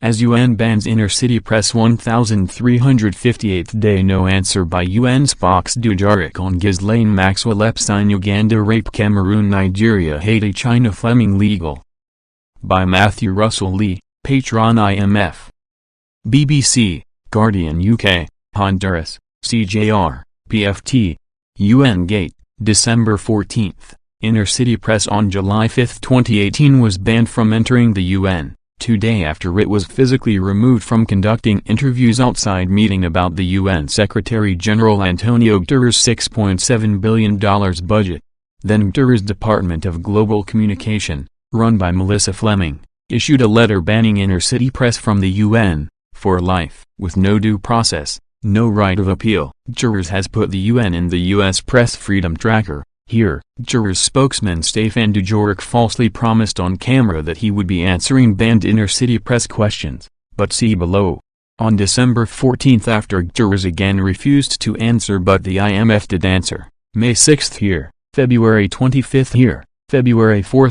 As UN bans inner-city press 1358th day no answer by UN Spox Dujarric on Ghislaine Maxwell Epstein Uganda rape Cameroon Nigeria Haiti China Fleming legal. By Matthew Russell Lee, Patron IMF. BBC, Guardian UK, Honduras, CJR, PFT. UN Gate, December 14. Inner-city press on July 5, 2018 was banned from entering the UN. 2 days after it was physically removed from conducting interviews outside meeting about the UN Secretary-General Antonio Guterres' $6.7 billion budget. Then Guterres' Department of Global Communication, run by Melissa Fleming, issued a letter banning inner-city press from the UN, for life. With no due process, no right of appeal. Guterres has put the UN in the US Press Freedom Tracker. Here, Guterres spokesman Stéphane Dujarric falsely promised on camera that he would be answering banned inner-city press questions, but see below. On December 14 after Guterres again refused to answer but the IMF did answer, May 6 here, February 25 here, February 4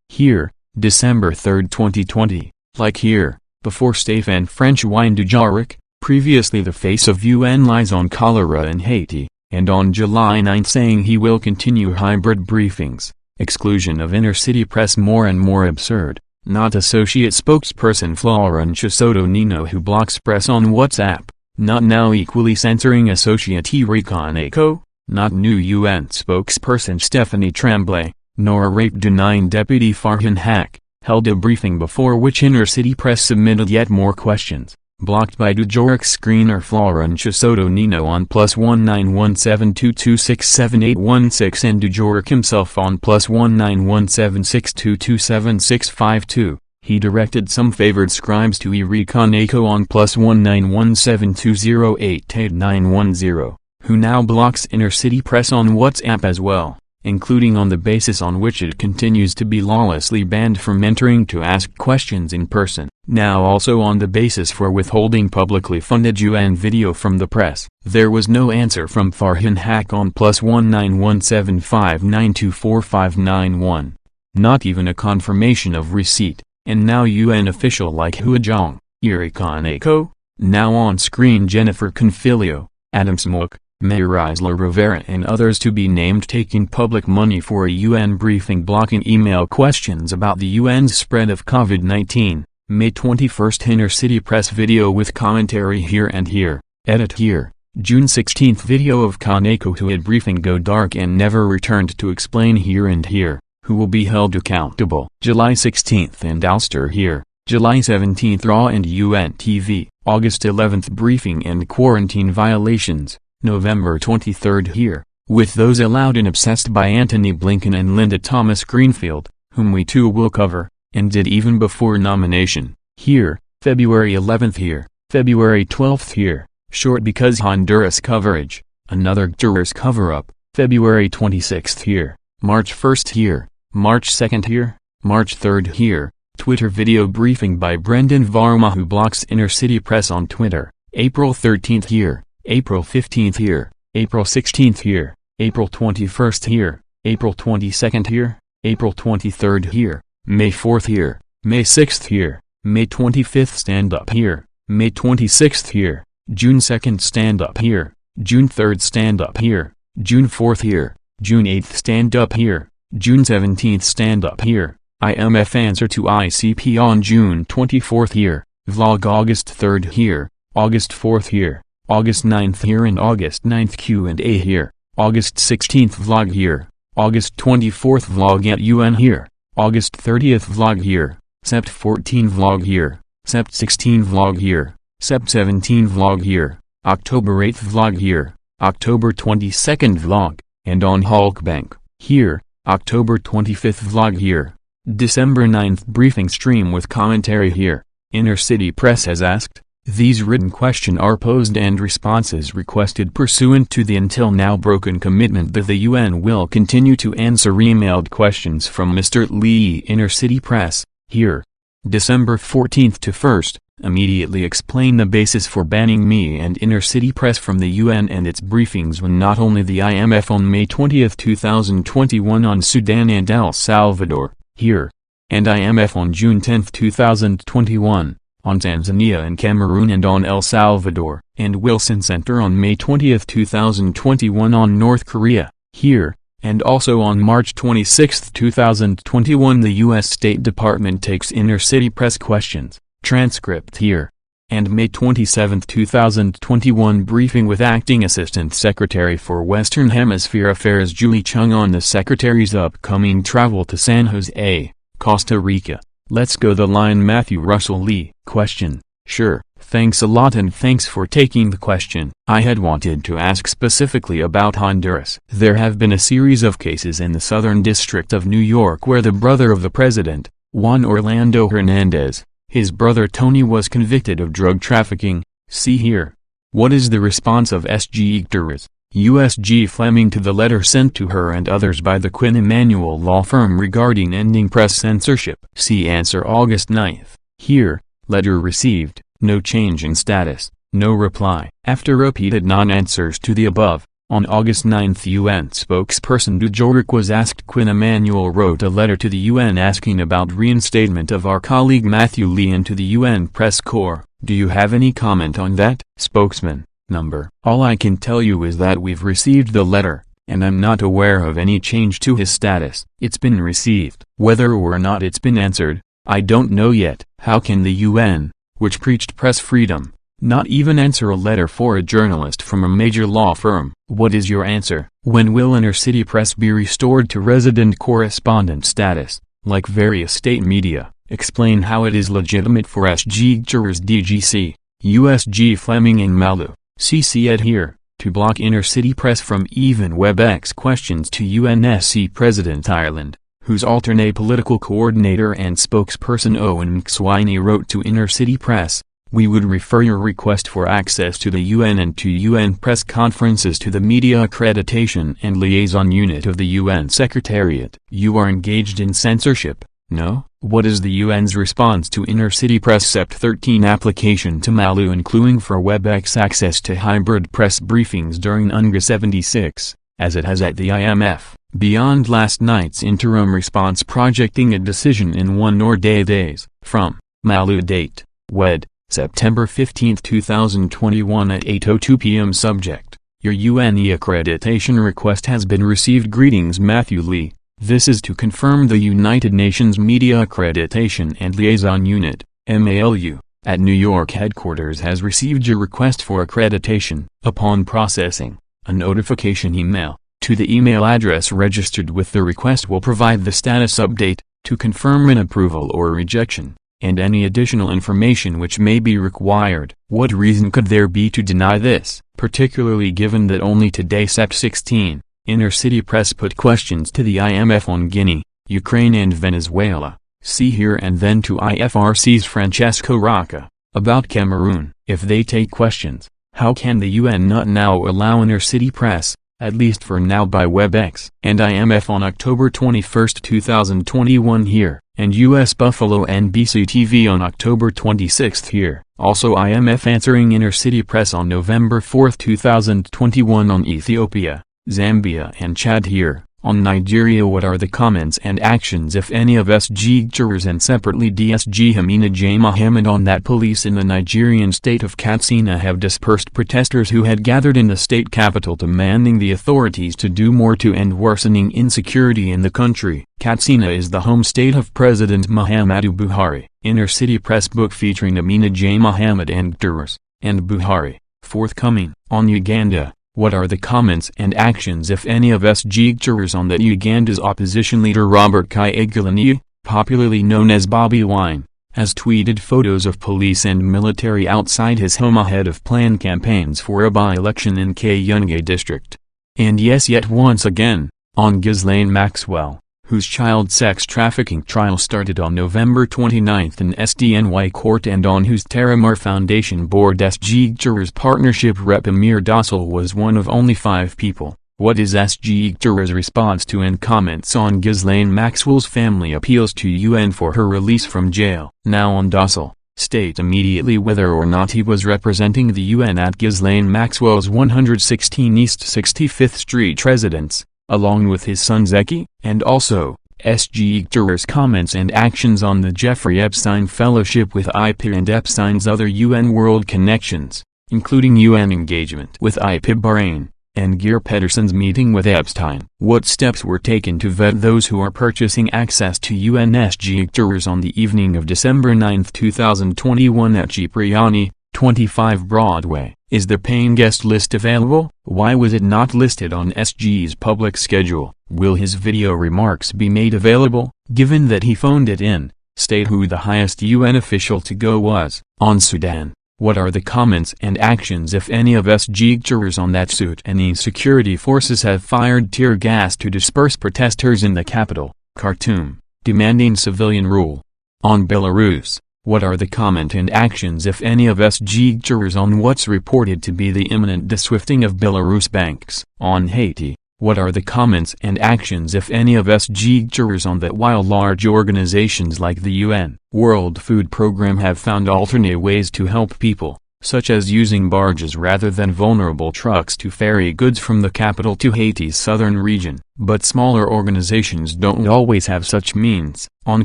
here, December 3, 2020, like here, before Stéphane French-Wine Dujarric, previously the face of UN lies on cholera in Haiti, and on July 9 saying he will continue hybrid briefings. Exclusion of inner-city press more and more absurd. Not associate spokesperson Florencia Soto Nino who blocks press on WhatsApp. Not now equally censoring associate Erika Eco. Not new UN spokesperson Stephanie Tremblay, nor a rape-denying deputy Farhan Haq, held a briefing before which inner-city press submitted yet more questions. Blocked by Dujarric screener Florencia Soto Nino on +19172267816 and Dujarric himself on +19176227652. He directed some favored scribes to Erika Eco on +19172088910, who now blocks inner-city press on WhatsApp as well, including on the basis on which it continues to be lawlessly banned from entering to ask questions in person. Now also on the basis for withholding publicly funded UN video from the press. There was no answer from Farhan Haq on +19175924591. Not even a confirmation of receipt. And now UN official like Hua Zhang, Erika Eco, now on screen Jennifer Confilio, Adam Smook, Mayor Isla Rivera and others to be named taking public money for a UN briefing blocking email questions about the UN's spread of COVID-19. May 21 inner-city press video with commentary here and here, edit here. June 16 video of Kaneko who had briefing go dark and never returned to explain here and here, who will be held accountable. July 16 and Ulster here, July 17 Raw and UN TV, August 11 briefing and quarantine violations, November 23 here, with those allowed and obsessed by Antony Blinken and Linda Thomas-Greenfield, whom we too will cover, and did even before nomination. Here, February 11 here, February 12 here, short because Honduras coverage, another Guterres cover-up, February 26 here, March 1 here, March 2 here, March 3 here, Twitter video briefing by Brendan Varma who blocks inner-city press on Twitter, April 13 here, April 15 here, April 16 here, April 21 here, April 22 here, April 23 here, May 4 here, May 6 here, May 25 stand up here, May 26 here, June 2 stand up here, June 3 stand up here, June 4 here, June 8 stand up here, June 17 stand up here, IMF answer to ICP on June 24 here, vlog August 3 here, August 4 here, August 9 here and August 9 Q&A here, August 16 vlog here, August 24 vlog at UN here, August 30th vlog here, Sept 14 vlog here, Sept 16 vlog here, Sept 17 vlog here, October 8th vlog here, October 22nd vlog, and on Hulkbank, here, October 25th vlog here, December 9th briefing stream with commentary here. Inner-city press has asked, these written questions are posed and responses requested pursuant to the until now broken commitment that the UN will continue to answer emailed questions from Mr. Lee. Inner-city press, here. December 14th to 1st, immediately explain the basis for banning me and inner-city press from the UN and its briefings when not only the IMF on May 20, 2021 on Sudan and El Salvador, here, and IMF on June 10, 2021. on Tanzania and Cameroon and on El Salvador, and Wilson Center on May 20, 2021 on North Korea, here, and also on March 26, 2021 the U.S. State Department takes inner-city press questions, transcript here. And May 27, 2021 briefing with Acting Assistant Secretary for Western Hemisphere Affairs Julie Chung on the Secretary's upcoming travel to San Jose, Costa Rica. Let's go the line Matthew Russell Lee. Question: Sure, thanks a lot and thanks for taking the question. I had wanted to ask specifically about Honduras. There have been a series of cases in the Southern District of New York where the brother of the president, Juan Orlando Hernandez, his brother Tony was convicted of drug trafficking. See here. What is the response of S.G. Gutierrez, U.S.G. Fleming to the letter sent to her and others by the Quinn Emanuel law firm regarding ending press censorship? See answer August 9. Here, letter received, no change in status, no reply. After repeated non-answers to the above, on August 9 UN spokesperson Dujarric was asked. Quinn Emanuel wrote a letter to the UN asking about reinstatement of our colleague Matthew Lee into the UN press corps. Do you have any comment on that? Spokesman: Number. All I can tell you is that we've received the letter, and I'm not aware of any change to his status. It's been received. Whether or not it's been answered, I don't know yet. How can the UN, which preached press freedom, not even answer a letter for a journalist from a major law firm? What is your answer? When will inner-city press be restored to resident correspondent status, like various state media? Explain how it is legitimate for S.G. Gutierrez DGC, U.S.G. Fleming and Malu, CC ed here, to block inner-city press from even WebEx questions to UNSC President Ireland, whose alternate political coordinator and spokesperson Owen McSweeney wrote to inner-city press: "We would refer your request for access to the UN and to UN press conferences to the Media Accreditation and Liaison Unit of the UN Secretariat." You are engaged in censorship, no? What is the UN's response to inner-city press SEPT 13 application to Malu including for WebEx access to hybrid press briefings during UNGA 76, as it has at the IMF? Beyond last night's interim response projecting a decision in 1 or 2 days, from Malu date, WED, September 15, 2021 at 8:02 p.m. Subject: Your UNE accreditation request has been received. Greetings Matthew Lee. This is to confirm the United Nations Media Accreditation and Liaison Unit, MALU, at New York headquarters has received your request for accreditation. Upon processing, a notification email to the email address registered with the request will provide the status update, to confirm an approval or rejection, and any additional information which may be required. What reason could there be to deny this, particularly given that only today SEPT 16, inner-city press put questions to the IMF on Guinea, Ukraine and Venezuela, see here, and then to IFRC's Francesco Rocca, about Cameroon? If they take questions, how can the UN not now allow inner-city press, at least for now, by WebEx and IMF on October 21, 2021 here, and US Buffalo NBC TV on October 26 here? Also IMF answering inner-city press on November 4, 2021 on Ethiopia, Zambia and Chad here. On Nigeria, what are the comments and actions, if any, of S.G. Gutierrez and separately DSG Amina J. Mohammed on that? Police in the Nigerian state of Katsina have dispersed protesters who had gathered in the state capital, demanding the authorities to do more to end worsening insecurity in the country. Katsina is the home state of President Muhammadu Buhari. Inner-city press book featuring Amina J. Mohammed and Gutierrez, and Buhari, forthcoming. On Uganda, what are the comments and actions, if any, of S.G. Gutierrez on that? Uganda's opposition leader Robert Kyagulanyi, popularly known as Bobi Wine, has tweeted photos of police and military outside his home ahead of planned campaigns for a by-election in Kayunga district. And yes, yet once again, on Ghislaine Maxwell, whose child sex trafficking trial started on November 29 in SDNY court and on whose Terramar Foundation board S.G. Gutierrez partnership rep Amir Dossal was one of only 5 people. What is S.G. Gutierrez' response to and comments on Ghislaine Maxwell's family appeals to UN for her release from jail? Now on Dossal, state immediately whether or not he was representing the UN at Ghislaine Maxwell's 116 East 65th Street residence, along with his son Zeki, and also, SG jurors' comments and actions on the Jeffrey Epstein Fellowship with IP and Epstein's other UN world connections, including UN engagement with IP Bahrain, and Geir Pedersen's meeting with Epstein. What steps were taken to vet those who are purchasing access to UN SG jurors on the evening of December 9, 2021 at Cipriani, 25 Broadway? Is the paying guest list available? Why was it not listed on SG's public schedule? Will his video remarks be made available? Given that he phoned it in, state who the highest UN official to go was. On Sudan, what are the comments and actions if any of SG jurors on that suit? Any security forces have fired tear gas to disperse protesters in the capital, Khartoum, demanding civilian rule. On Belarus, what are the comment and actions if any of SG jurors on what's reported to be the imminent deswifting of Belarus banks? On Haiti, what are the comments and actions if any of SG jurors on that while large organizations like the UN World Food Programme have found alternate ways to help people, such as using barges rather than vulnerable trucks to ferry goods from the capital to Haiti's southern region. But smaller organizations don't always have such means. On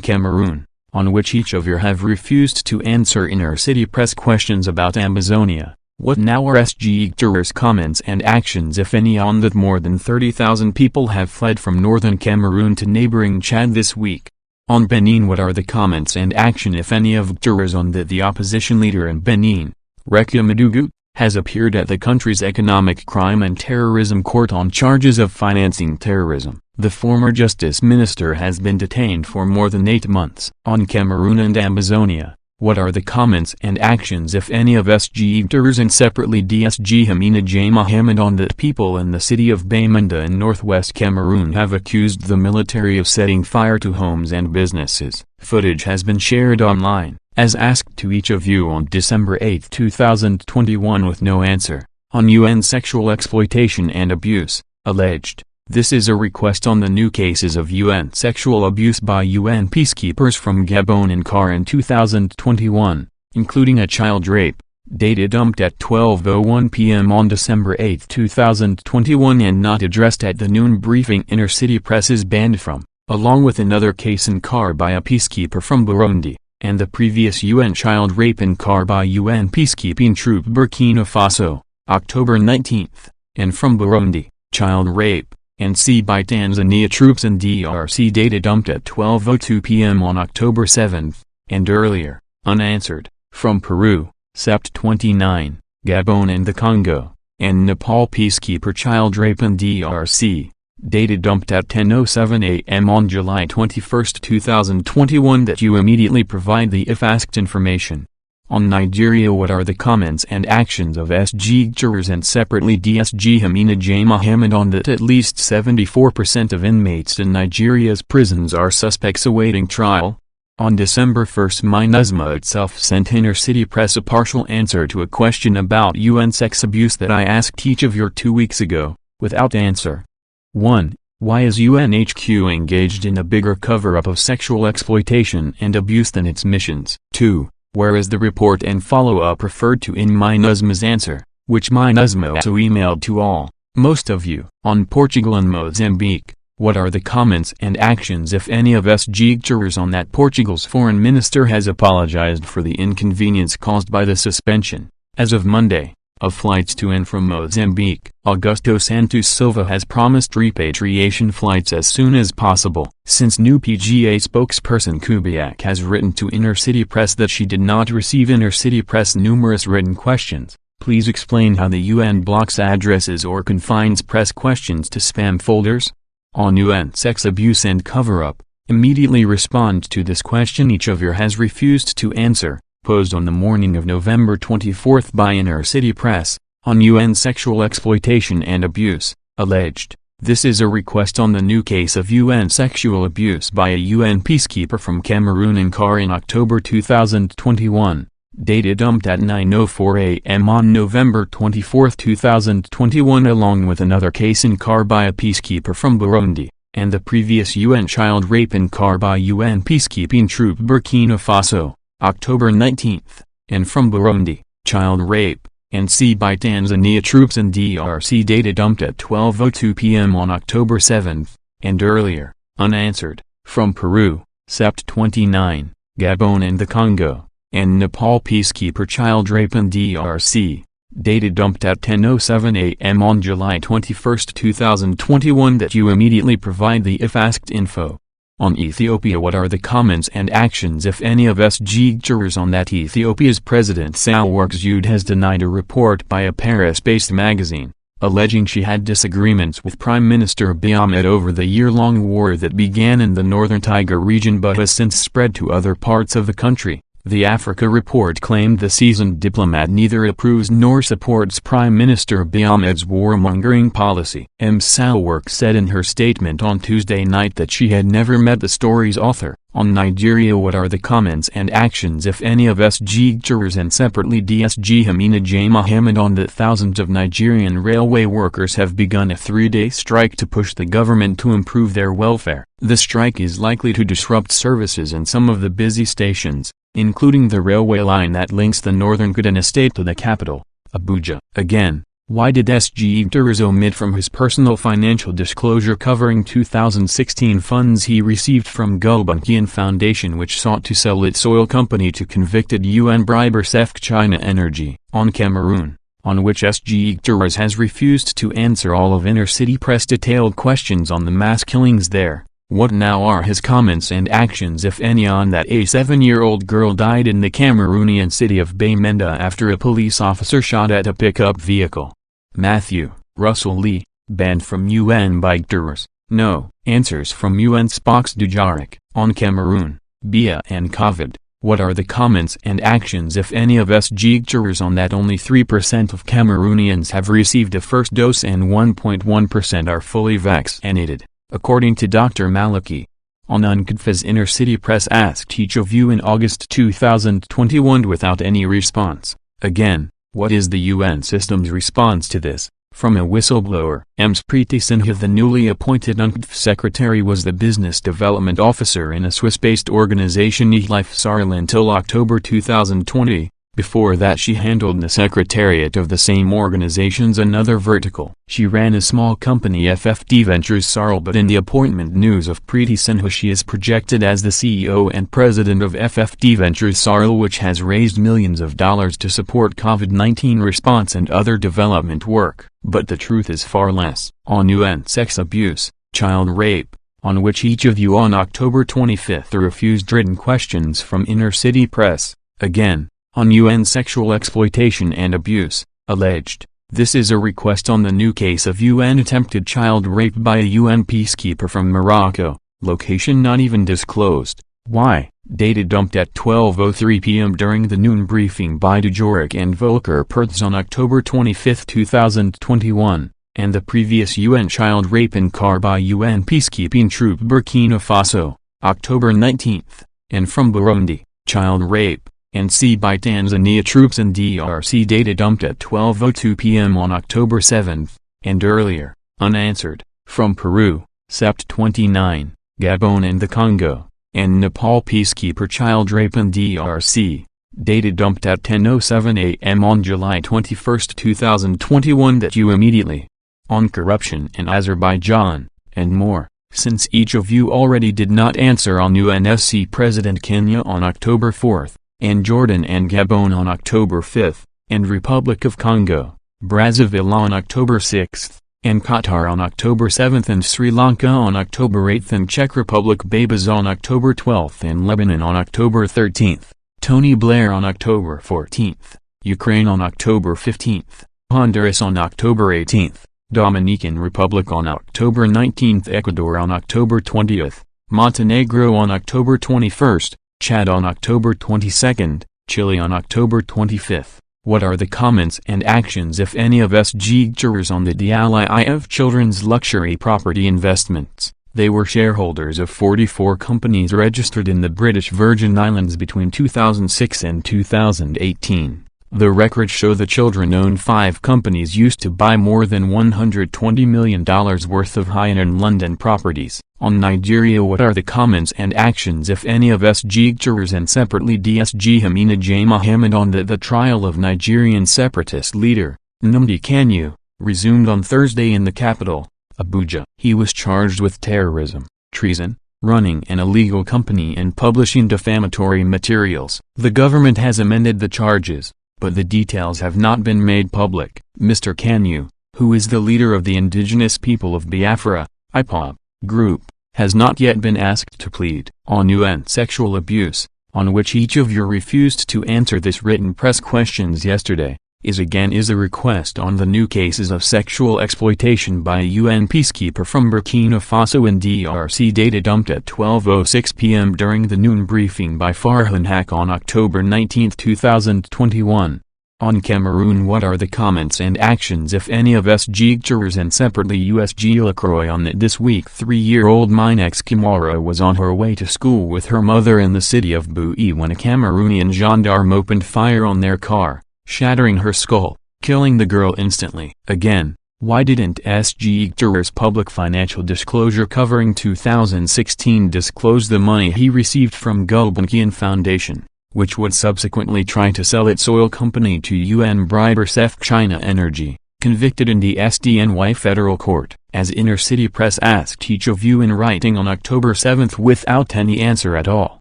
Cameroon, on which each of you have refused to answer inner city press questions about Amazonia. What now are SG jurors' comments and actions if any on that more than 30,000 people have fled from northern Cameroon to neighboring Chad this week? On Benin, what are the comments and action if any of jurors on that the opposition leader in Benin, Rekia Madugu, has appeared at the country's economic crime and terrorism court on charges of financing terrorism? The former justice minister has been detained for more than 8 months. On Cameroon and Amazonia, what are the comments and actions if any of SG jurors and separately DSG Hamina J. Mohammed on that people in the city of Bamenda in northwest Cameroon have accused the military of setting fire to homes and businesses? Footage has been shared online, as asked to each of you on December 8, 2021 with no answer. On UN sexual exploitation and abuse, alleged. This is a request on the new cases of UN sexual abuse by UN peacekeepers from Gabon and CAR in 2021, including a child rape, data dumped at 12:01 p.m. on December 8, 2021 and not addressed at the noon briefing inner city press is banned from, along with another case in CAR by a peacekeeper from Burundi, and the previous UN child rape in CAR by UN peacekeeping troop Burkina Faso, October 19, and from Burundi, child rape, and C by Tanzania troops in DRC data dumped at 12:02 p.m. on October 7, and earlier, unanswered, from Peru, Sept 29, Gabon and the Congo, and Nepal peacekeeper child rape in DRC, data dumped at 10:07 a.m. on July 21, 2021 that you immediately provide the if asked information. On Nigeria, what are the comments and actions of SG jurors and separately DSG Hamina J. Mohammed on that at least 74% of inmates in Nigeria's prisons are suspects awaiting trial? On December 1, MINUSMA itself sent inner city press a partial answer to a question about UN sex abuse that I asked each of you 2 weeks ago, without answer. 1. Why is UNHQ engaged in a bigger cover-up of sexual exploitation and abuse than its missions? 2. Where is the report and follow-up referred to in MINUSMA's answer, which MINUSMA also emailed to all, most of you? On Portugal and Mozambique, what are the comments and actions if any of SG jurors on that? Portugal's foreign minister has apologized for the inconvenience caused by the suspension, as of Monday, of flights to and from Mozambique. Augusto Santos Silva has promised repatriation flights as soon as possible. Since new PGA spokesperson Kubiak has written to Inner City Press that she did not receive Inner City Press numerous written questions, please explain how the UN blocks addresses or confines press questions to spam folders? On UN sex abuse and cover-up, immediately respond to this question each of you has refused to answer, posed on the morning of November 24 by Inner City Press, on UN sexual exploitation and abuse, alleged. This is a request on the new case of UN sexual abuse by a UN peacekeeper from Cameroon and CAR in October 2021, data dumped at 9:04 a.m. on November 24, 2021 along with another case in CAR by a peacekeeper from Burundi, and the previous UN child rape in CAR by UN peacekeeping troop Burkina Faso, October 19, and from Burundi, child rape, and C by Tanzania troops in DRC data dumped at 12:02 p.m. on October 7, and earlier, unanswered, From Peru, Sept 29, Gabon and the Congo, and Nepal peacekeeper child rape in DRC. Data dumped at 10:07 a.m. on July 21, 2021 that you immediately provide the if asked info. On Ethiopia, what are the comments and actions if any of SG jurors on that? Ethiopia's President Sahle-Work Zewde has denied a report by a Paris-based magazine, alleging she had disagreements with Prime Minister Abiy Ahmed over the year-long war that began in the northern Tigray region but has since spread to other parts of the country. The Africa report claimed the seasoned diplomat neither approves nor supports Prime Minister Abiy Ahmed's warmongering policy. Sahle-Work said in her statement on Tuesday night that she had never met the story's author. On Nigeria, what are the comments and actions if any of SG jurors? And separately, DSG Hamina J. Mohammed on that thousands of Nigerian railway workers have begun a 3-day strike to push the government to improve their welfare. The strike is likely to disrupt services in some of the busy stations, including the railway line that links the northern Kaduna state to the capital, Abuja. Again, why did SG jurors omit from his personal financial disclosure covering 2016 funds he received from Gulbenkian Foundation, which sought to sell its oil company to convicted UN briber SEFC China Energy? On Cameroon, on which SG jurors has refused to answer all of inner city press detailed questions on the mass killings there. What now are his comments and actions if any on that a 7-year-old girl died in the Cameroonian city of Bamenda after a police officer shot at a pickup vehicle? Matthew Russell Lee, banned from UN by jurors. No answers from UN Spox. Dujarric. On Cameroon, Bia and COVID, what are the comments and actions if any of SG jurors on that? Only 3% of Cameroonians have received a first dose and 1.1% are fully vaccinated, according to Dr. Maliki. On UNCADFA's Inner City Press asked each of you in August 2021 without any response. Again, what is the UN system's response to this? From a whistleblower. Preeti Sinha, the newly appointed UNCADF secretary, was the business development officer in a Swiss-based organization eLife Sarl until October 2020. Before that she handled the secretariat of the same organization's another vertical. She ran a small company, FFD Ventures Sarl, but in the appointment news of Preeti Sinha she is projected as the CEO and president of FFD Ventures Sarl, which has raised millions of dollars to support COVID-19 response and other development work. But the truth is far less. On UN sex abuse, child rape, on which each of you on October 25 refused written questions from Inner City Press. Again, on UN sexual exploitation and abuse, alleged. This is a request on the new case of UN attempted child rape by a UN peacekeeper from Morocco, location not even disclosed. Why? Data dumped at 12:03 p.m. during the noon briefing by Dujarric and Volker Perthes on October 25, 2021, and the previous UN child rape in car by UN peacekeeping troop Burkina Faso, October 19, and from Burundi, child rape and C by Tanzania troops in DRC. Data dumped at 12:02 p.m. on October 7, and earlier, unanswered. From Peru, Sept 29, Gabon and the Congo, and Nepal peacekeeper child rape in DRC. Data dumped at 10:07 a.m. on July 21, 2021 that you immediately. On corruption in Azerbaijan, and more, since each of you already did not answer on UNSC President Kenya on October 4. And Jordan and Gabon on October 5, and Republic of Congo, Brazzaville on October 6, and Qatar on October 7 and Sri Lanka on October 8 and Czech Republic Babas on October 12 and Lebanon on October 13, Tony Blair on October 14, Ukraine on October 15, Honduras on October 18, Dominican Republic on October 19, Ecuador on October 20, Montenegro on October 21, Chad on October 22, Chile on October 25. What are the comments and actions if any of SG jurors on the DLIF Children's Luxury Property Investments? They were shareholders of 44 companies registered in the British Virgin Islands between 2006 and 2018. The records show the children owned 5 companies used to buy more than $120 million worth of high-end London properties. On Nigeria, what are the comments and actions if any of SG jurors? And separately, DSG Hamina J. Mohammed on the trial of Nigerian separatist leader, Nnamdi Kanu, resumed on Thursday in the capital, Abuja. He was charged with terrorism, treason, running an illegal company and publishing defamatory materials. The government has amended the charges, but the details have not been made public. Mr. Kanyu, who is the leader of the indigenous people of Biafra, IPOB, group, has not yet been asked to plead. On UN sexual abuse, on which each of you refused to answer this written press questions yesterday, is a request on the new cases of sexual exploitation by a UN peacekeeper from Burkina Faso and DRC, data dumped at 12:06 p.m. during the noon briefing by Farhan Haq on October 19, 2021. On Cameroon, what are the comments and actions if any of SG jurors, and separately USG Lacroix, on that this week 3-year-old Minex Kimara was on her way to school with her mother in the city of Bui when a Cameroonian gendarme opened fire on their car, shattering her skull, killing the girl instantly. Again, why didn't SG jurors' public financial disclosure covering 2016 disclose the money he received from Gulbenkian Foundation, which would subsequently try to sell its oil company to UN briber SEF China Energy, convicted in the SDNY federal court? As Inner City Press asked each of you in writing on October 7 without any answer at all.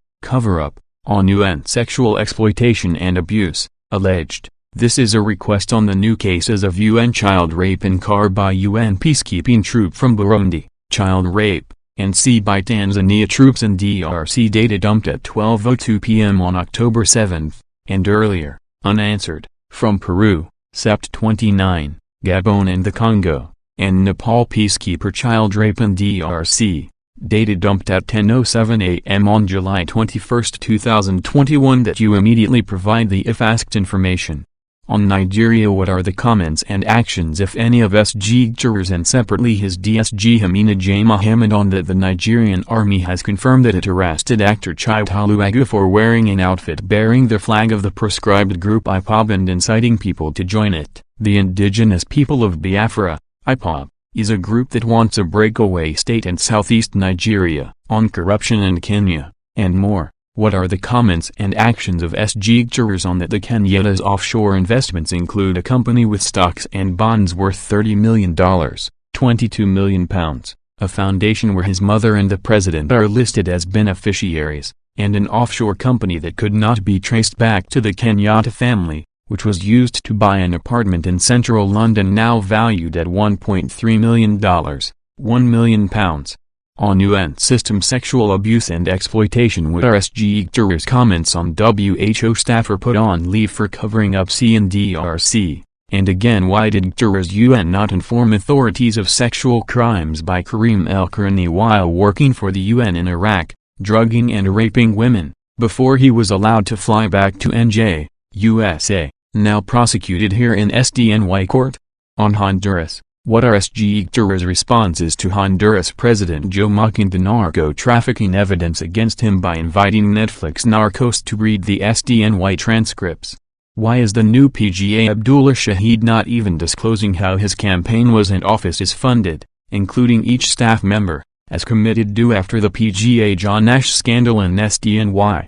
Cover-up, on UN sexual exploitation and abuse, alleged. This is a request on the new cases of UN child rape in car by UN peacekeeping troop from Burundi, child rape, and C by Tanzania troops in DRC, data dumped at 12:02 p.m. on October 7, and earlier, unanswered, from Peru, Sept 29, Gabon and the Congo, and Nepal peacekeeper child rape in DRC, data dumped at 10:07 a.m. on July 21, 2021, that you immediately provide the if asked information. On Nigeria, what are the comments and actions if any of SG jurors, and separately his DSG Hamina J. Mohammed, on that the Nigerian army has confirmed that it arrested actor Chitalu Aga for wearing an outfit bearing the flag of the proscribed group IPOB and inciting people to join it? The Indigenous People of Biafra, IPOB, is a group that wants a breakaway state in southeast Nigeria. On corruption in Kenya, and more. What are the comments and actions of SG jurors on that the Kenyatta's offshore investments include a company with stocks and bonds worth $30 million, £22 million, a foundation where his mother and the president are listed as beneficiaries, and an offshore company that could not be traced back to the Kenyatta family, which was used to buy an apartment in central London now valued at $1.3 million, £1 million. On UN system sexual abuse and exploitation, what are SG jurors' comments on WHO staffer put on leave for covering up C in DRC? And again, why did jurors UN not inform authorities of sexual crimes by Karim El-Karani while working for the UN in Iraq, drugging and raping women, before he was allowed to fly back to NJ, USA, now prosecuted here in SDNY court? On Honduras, what are SG jurors' responses to Honduras President Joe mocking the narco-trafficking evidence against him by inviting Netflix Narcos to read the SDNY transcripts? Why is the new PGA Abdullah Shahid not even disclosing how his campaign was and office is funded, including each staff member, as committed do after the PGA John Nash scandal in SDNY?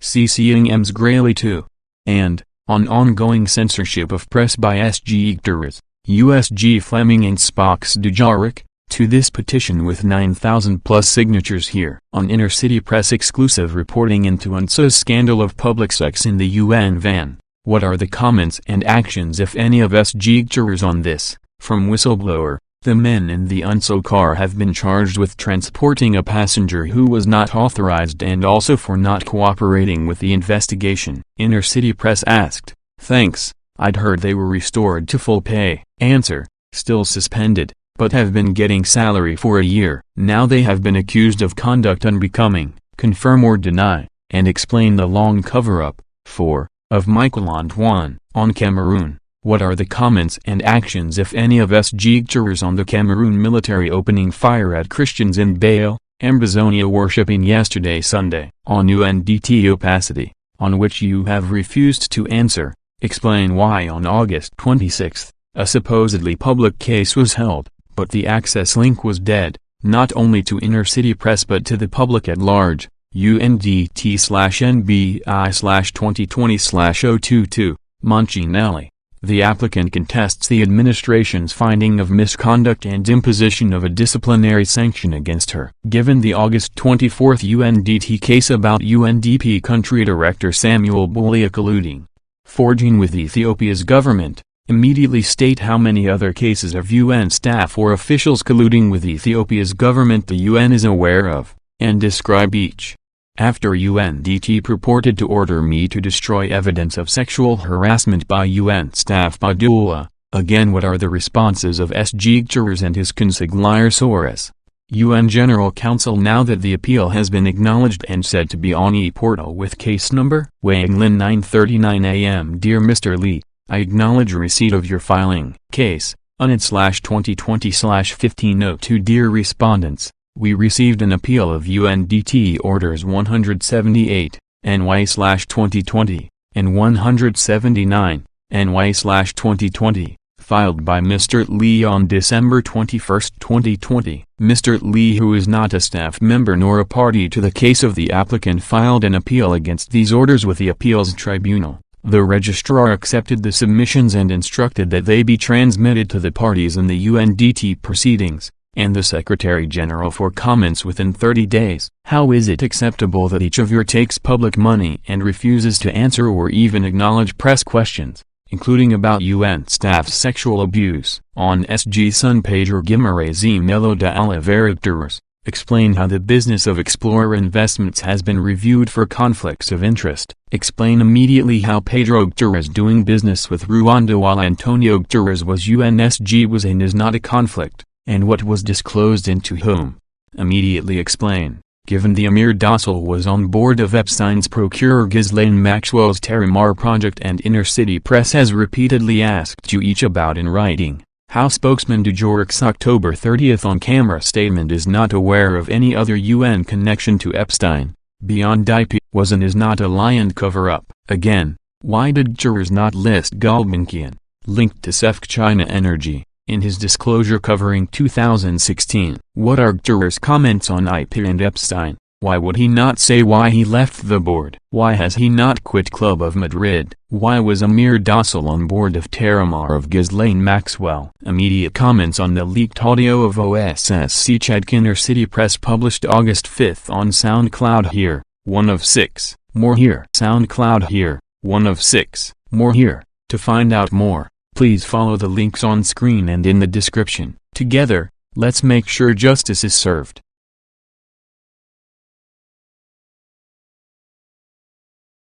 CCing Ms. Grayley too. And, on ongoing censorship of press by SG jurors, USG Fleming and Spox Dujarric, to this petition with 9,000+ signatures here. On Inner City Press exclusive reporting into UNSA's scandal of public sex in the UN van, what are the comments and actions if any of SG jurors on this? From whistleblower, the men in the UNSA car have been charged with transporting a passenger who was not authorized and also for not cooperating with the investigation. Inner City Press asked, thanks. I'd heard they were restored to full pay. Answer, still suspended, but have been getting salary for a year. Now they have been accused of conduct unbecoming. Confirm or deny, and explain the long cover-up. 4. Of Michael Antoine. On Cameroon, what are the comments and actions if any of SG jurors on the Cameroon military opening fire at Christians in Baal, Ambazonia worshipping yesterday Sunday? On UNDT opacity, on which you have refused to answer. Explain why on August 26, a supposedly public case was held, but the access link was dead, not only to Inner City Press but to the public at large. UNDT/NBI/2020/022, Monchinelli, The applicant contests the administration's finding of misconduct and imposition of a disciplinary sanction against her. Given the August 24 UNDT case about UNDP country director Samuel Bolea colluding, forging with Ethiopia's government, immediately state how many other cases of UN staff or officials colluding with Ethiopia's government the UN is aware of, and describe each. After UNDT purported to order me to destroy evidence of sexual harassment by UN staff by Dula, again what are the responses of SG Guterres and his consigliere Soros? UN General Council now that the appeal has been acknowledged and said to be on e-portal with case number? Weighing 9:39 a.m. Dear Mr. Lee, I acknowledge receipt of your filing. Case, UNIT/2020/1502 Dear Respondents, we received an appeal of UNDT Orders 178, NY/2020, and 179, NY/2020, filed by Mr. Lee on December 21, 2020. Mr. Lee, who is not a staff member nor a party to the case of the applicant, filed an appeal against these orders with the Appeals Tribunal. The registrar accepted the submissions and instructed that they be transmitted to the parties in the UNDT proceedings, and the Secretary General for comments within 30 days. How is it acceptable that each of you takes public money and refuses to answer or even acknowledge press questions, including about UN staff's sexual abuse? On SG Sun Pedro Guimarães e Melo de Oliveira Guterres explain how the business of Explorer Investments has been reviewed for conflicts of interest. Explain immediately how Pedro Guterres doing business with Rwanda while Antonio Guterres was UNSG was and is not a conflict, and what was disclosed and to whom. Immediately explain, given the Amir Docile was on board of Epstein's procurer Ghislaine Maxwell's Terramar project and Inner City Press has repeatedly asked you each about in writing, how spokesman Dujarric's October 30 on-camera statement is not aware of any other UN connection to Epstein, beyond IP, was and is not a Lion cover-up. Again, why did Guterres not list Gulbenkian, linked to SEFC China Energy, in his disclosure covering 2016? What are Guterres' comments on IP and Epstein? Why would he not say why he left the board? Why has he not quit Club of Madrid? Why was Amir Docile on board of Terramar of Ghislaine Maxwell? Immediate comments on the leaked audio of OSSC Chadk Inner City Press published August 5 on SoundCloud here, 1 of 6, more here. SoundCloud here, 1 of 6, more here. To find out more, please follow the links on screen and in the description. Together, let's make sure justice is served.